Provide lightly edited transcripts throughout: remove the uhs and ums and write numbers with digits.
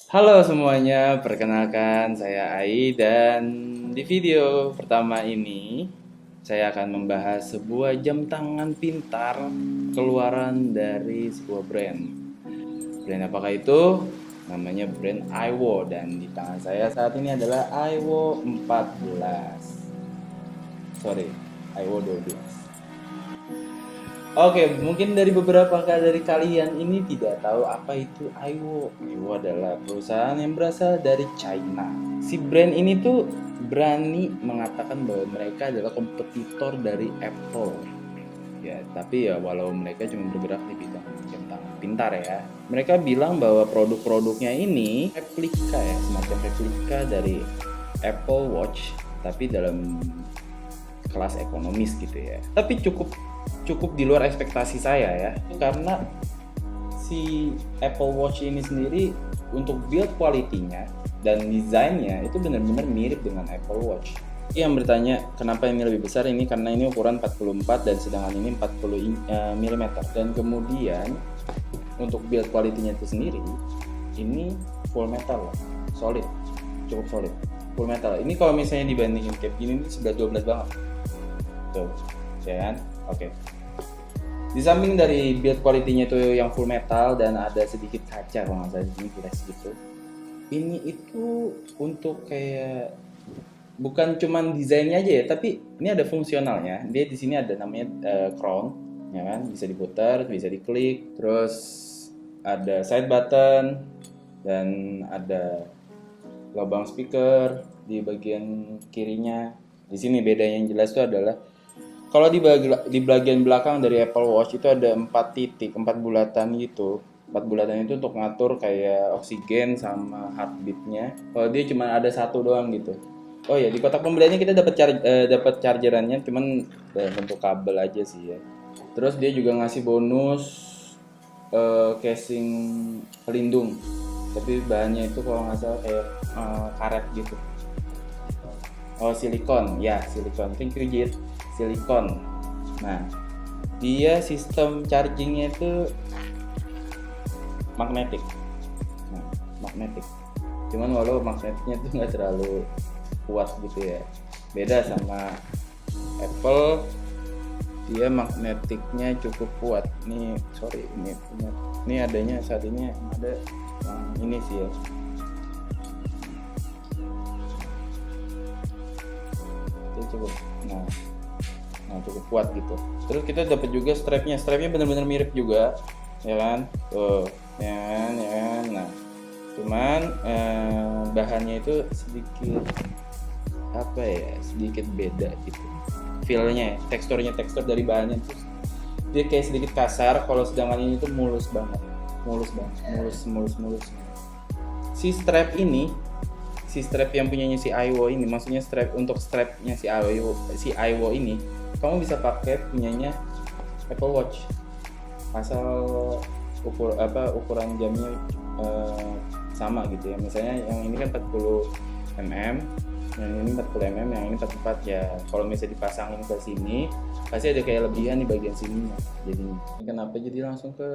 Halo semuanya, perkenalkan saya Ai dan di video pertama ini saya akan membahas sebuah jam tangan pintar keluaran dari sebuah brand. Brand apakah itu? Namanya brand Aiwo dan di tangan saya saat ini adalah Aiwo 14. Sorry, Aiwo 12. Oke, mungkin dari beberapa dari kalian ini tidak tahu apa itu Aiwo. Aiwo adalah perusahaan yang berasal dari China. Si brand ini tuh berani mengatakan bahwa mereka adalah kompetitor dari Apple. Ya, tapi ya walau mereka cuma bergerak di bidang jam tangan pintar ya. Mereka bilang bahwa produk-produknya ini replika ya, semacam replika dari Apple Watch, tapi dalam kelas ekonomis gitu ya. Tapi cukup cukup di luar ekspektasi saya ya, karena si Apple Watch ini sendiri untuk build quality-nya dan desainnya itu benar-benar mirip dengan Apple Watch. Yang bertanya kenapa ini lebih besar, ini karena ini ukuran 44 dan sedangkan ini 40 mm, dan kemudian untuk build quality-nya itu sendiri ini full metal, solid, cukup solid, full metal. Ini kalau misalnya dibandingin kayak gini ini 11-12 banget tuh ya kan. Oke. Di samping dari build quality-nya itu yang full metal dan ada sedikit kaca kalau nggak salah ini glass gitu. Ini itu untuk kayak bukan cuman desainnya aja ya, tapi ini ada fungsionalnya. Dia di sini ada namanya crown, ya kan? Bisa diputar, bisa diklik, terus ada side button dan ada lubang speaker di bagian kirinya. Di sini bedanya yang jelas itu adalah kalau di bagian belakang dari Apple Watch itu ada 4 titik, 4 bulatan gitu. 4 bulatan itu untuk ngatur kayak oksigen sama heartbeatnya. Kalau dia cuma ada satu doang gitu. Oh ya, di kotak pembeliannya kita dapat chargerannya, cuman bentuk kabel aja sih ya. Terus dia juga ngasih bonus casing pelindung. Tapi bahannya itu kalau nggak salah kayak karet gitu. Oh, silikon. Ya, silikon. Thank you, Jit. Silikon. Nah, dia sistem chargingnya itu magnetik. Nah, magnetik. Cuman walau magnetiknya itu nggak terlalu kuat gitu ya. Beda sama Apple, dia magnetiknya cukup kuat. Ini sorry, ini adanya saat ini ada yang ini sih ya. Itu cukup. Nah, cukup kuat gitu. Terus kita dapat juga strapnya benar-benar mirip juga, ya kan? Tuh, ya kan, ya kan. Nah, cuman bahannya itu sedikit apa ya, sedikit beda gitu. Feelnya, tekstur dari bahannya itu dia kayak sedikit kasar. Kalau sedangkan ini tuh mulus banget, mulus. Si strap yang punyanya si Aiwo ini, maksudnya strapnya si Aiwo ini, kamu bisa pakai punyanya Apple Watch asal ukuran jamnya sama gitu ya. Misalnya yang ini kan 40 mm, yang ini 40 mm, yang ini 44 ya. Kalau misalnya dipasangin ke sini pasti ada kayak lebihan di bagian sininya. Jadi kenapa jadi langsung ke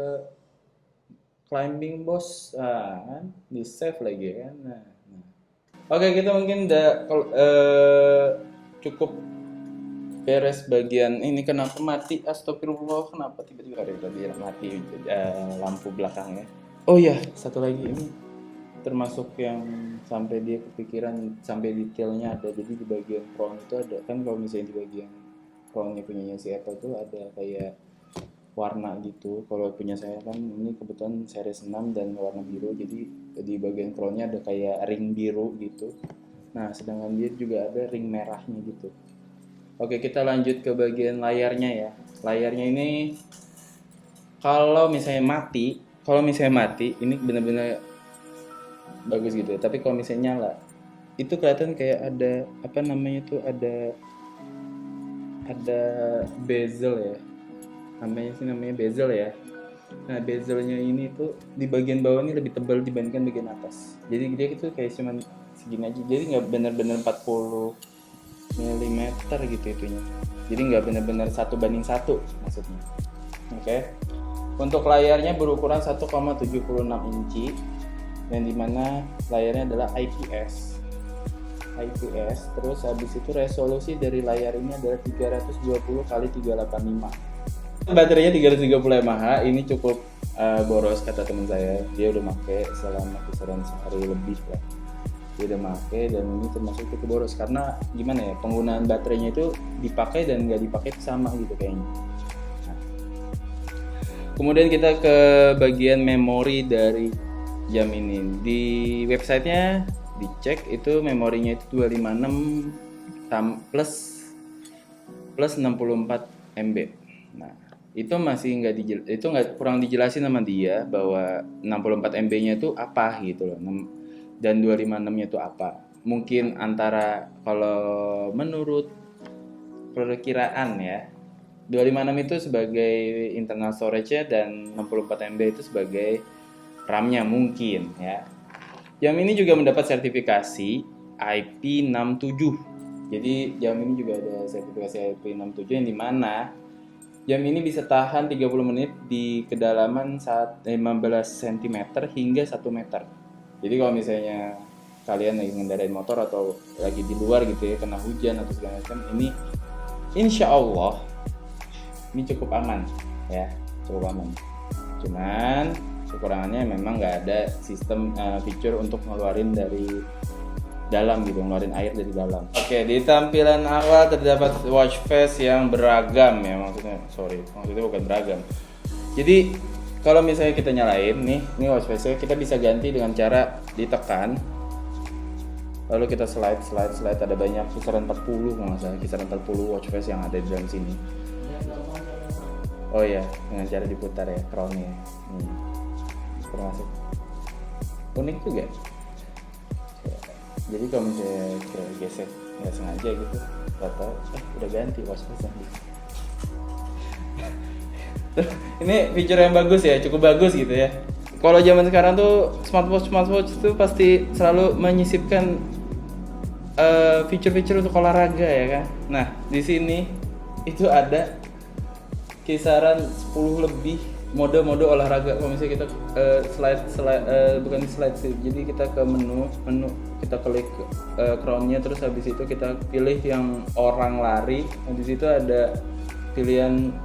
climbing bos, kan di save lagi kan. Nah. Oke, kita mungkin udah cukup beres bagian ini. Kenapa mati? Astagfirullah, kenapa tiba-tiba ada tadi mati lampu belakangnya? Oh iya, satu lagi ini termasuk yang sampai dia kepikiran sampai detailnya ada. Jadi di bagian crown itu ada kan, kalau misalnya di bagian crownnya punyanya si Apple tuh ada kayak warna gitu. Kalau punya saya kan ini kebetulan series 6 dan warna biru, jadi di bagian crownnya ada kayak ring biru gitu. Nah, sedangkan dia juga ada ring merahnya gitu. Oke, kita lanjut ke bagian layarnya ya. Layarnya ini kalau misalnya mati ini benar-benar bagus gitu ya. Tapi kalau misalnya nyala itu kelihatan kayak ada apa namanya tuh, ada bezel ya, namanya bezel ya. Nah, bezelnya ini tuh di bagian bawah ini lebih tebal dibandingkan bagian atas. Jadi dia itu kayak cuman segini aja. Jadi nggak benar-benar 40 mm gitu itunya. Jadi nggak benar-benar 1:1 maksudnya. Oke. Untuk layarnya berukuran 1,76 inci yang dimana layarnya adalah IPS. Terus habis itu resolusi dari layar ini adalah 320 kali 385. Baterainya 330 mAh, ini cukup boros kata teman saya. Dia udah pakai selama kisaran sehari lebih lah. Dia udah pakai dan ini termasuk cukup boros karena gimana ya, penggunaan baterainya itu dipakai dan nggak dipakai sama gitu kayaknya. Nah, kemudian kita ke bagian memori dari jam ini. Di websitenya dicek itu memorinya itu 256 plus 64 MB. Nah, itu masih kurang dijelasin sama dia bahwa 64 MB-nya itu apa gitu loh. Dan 256-nya itu apa. Mungkin antara, kalau menurut perkiraan ya, 256 itu sebagai internal storage-nya dan 64 MB itu sebagai RAM-nya mungkin ya. Jam ini juga mendapat sertifikasi IP67. Jadi jam ini juga ada sertifikasi IP67 yang dimana jam ini bisa tahan 30 menit di kedalaman 15 cm hingga 1 meter. Jadi kalau misalnya kalian lagi ngendarain motor atau lagi di luar gitu ya, kena hujan atau segala macam, ini insya Allah ini cukup aman ya, cukup aman. Cuman kekurangannya memang nggak ada sistem feature untuk ngeluarin dari dalam gitu, ngeluarin air dari dalam. Oke, di tampilan awal terdapat watch face yang beragam ya, maksudnya bukan beragam. Jadi kalau misalnya kita nyalain nih watch face-nya, kita bisa ganti dengan cara ditekan. Lalu kita slide, ada banyak kisaran 40 kalau nggak salah, kisaran 40 watch face yang ada di dalam sini. Oh ya, dengan cara diputar ya, crown-nya. Termasuk unik juga. Jadi kalau misalnya gesek nggak sengaja gitu, atau udah ganti watch face-nya. Ini fitur yang bagus ya, cukup bagus gitu ya. Kalau zaman sekarang tuh smartwatch tuh pasti selalu menyisipkan fitur-fitur untuk olahraga ya kan. Nah di sini itu ada kisaran 10 lebih mode olahraga. Kalau misalnya kita bukan slide sih, jadi kita ke menu kita klik crown-nya, terus habis itu kita pilih yang orang lari. Nah di situ ada pilihan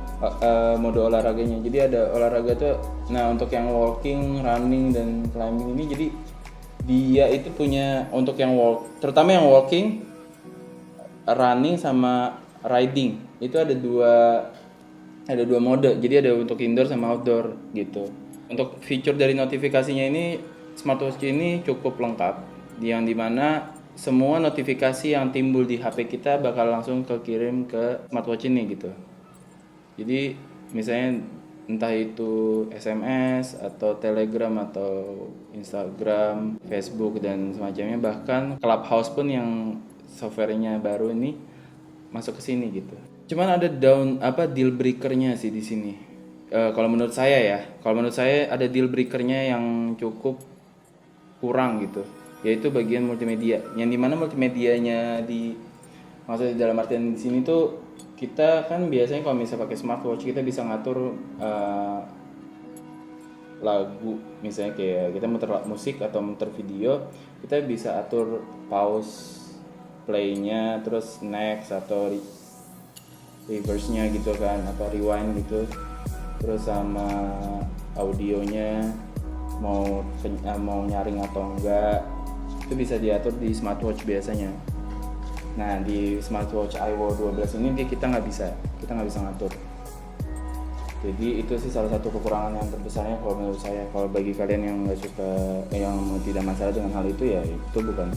mode olahraganya. Jadi ada olahraga tuh, nah untuk yang walking, running dan climbing ini, jadi dia itu punya untuk yang terutama yang walking, running sama riding itu ada dua mode. Jadi ada untuk indoor sama outdoor gitu. Untuk fitur dari notifikasinya ini, smartwatch ini cukup lengkap, yang dimana semua notifikasi yang timbul di HP kita bakal langsung kekirim ke smartwatch ini gitu. Jadi misalnya entah itu SMS atau Telegram atau Instagram, Facebook dan semacamnya, bahkan Clubhouse pun yang softwarenya baru ini masuk ke sini gitu. Cuman ada deal breakernya sih di sini. Kalau menurut saya ada deal breakernya yang cukup kurang gitu, yaitu bagian multimedia. Yang dimana multimedianya maksudnya dalam artian di sini tuh, kita kan biasanya kalau misalnya pakai smartwatch kita bisa ngatur lagu, misalnya kayak kita muter musik atau muter video, kita bisa atur pause playnya, terus next atau reverse-nya gitu kan, atau rewind gitu, terus sama audionya mau nyaring atau enggak, itu bisa diatur di smartwatch biasanya. Nah di smartwatch iWatch 12 ini kita nggak bisa ngatur. Jadi itu sih salah satu kekurangan yang terbesarnya kalau menurut saya. Kalau bagi kalian yang nggak suka, yang tidak masalah dengan hal itu, ya itu bukan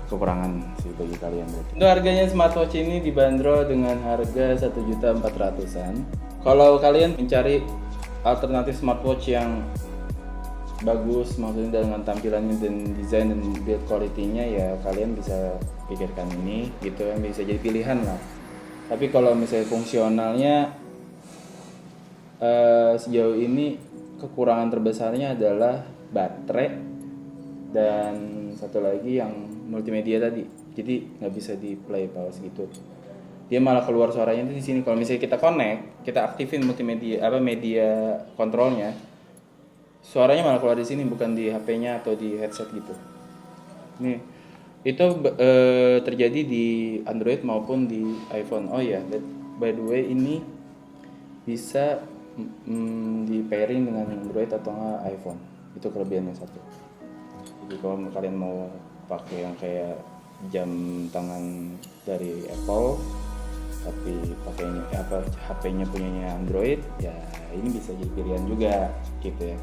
kekurangan sih bagi kalian. Untuk harganya smartwatch ini dibanderol dengan harga 1.400.000-an. Kalau kalian mencari alternatif smartwatch yang bagus, maksudnya dengan tampilannya dan desain dan build quality-nya, ya kalian bisa pikirkan ini gitu, yang bisa jadi pilihan lah. Tapi kalau misalnya fungsionalnya, sejauh ini kekurangan terbesarnya adalah baterai dan satu lagi yang multimedia tadi. Jadi nggak bisa di play pause gitu, dia malah keluar suaranya itu di sini. Kalau misalnya kita aktifin multimedia media kontrolnya, Suaranya malah keluar di sini, bukan di HP-nya atau di headset gitu. Nih, itu terjadi di Android maupun di iPhone. Oh ya, by the way ini bisa di pairing dengan Android atau enggak iPhone. Itu kelebihannya satu. Jadi kalau kalian mau pakai yang kayak jam tangan dari Apple tapi pakainya HP-nya punyanya Android, ya ini bisa jadi pilihan juga gitu ya.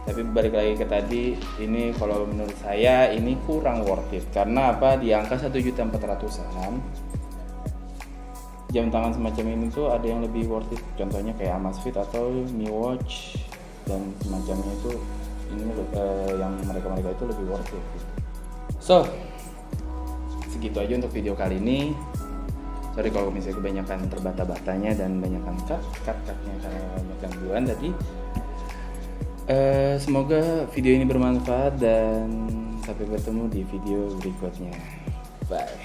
Tapi balik lagi ke tadi, ini kalau menurut saya ini kurang worth it karena apa, di angka 1.400.000-an jam tangan semacam ini tuh ada yang lebih worth it, contohnya kayak Amazfit atau Mi Watch dan semacamnya itu, ini yang mereka itu lebih worth it gitu. So segitu aja untuk video kali ini. Sorry kalau misalnya kebanyakan terbata-batanya dan banyakan cut-cutnya karena banyak gangguan tadi. Semoga video ini bermanfaat dan sampai bertemu di video berikutnya. Bye.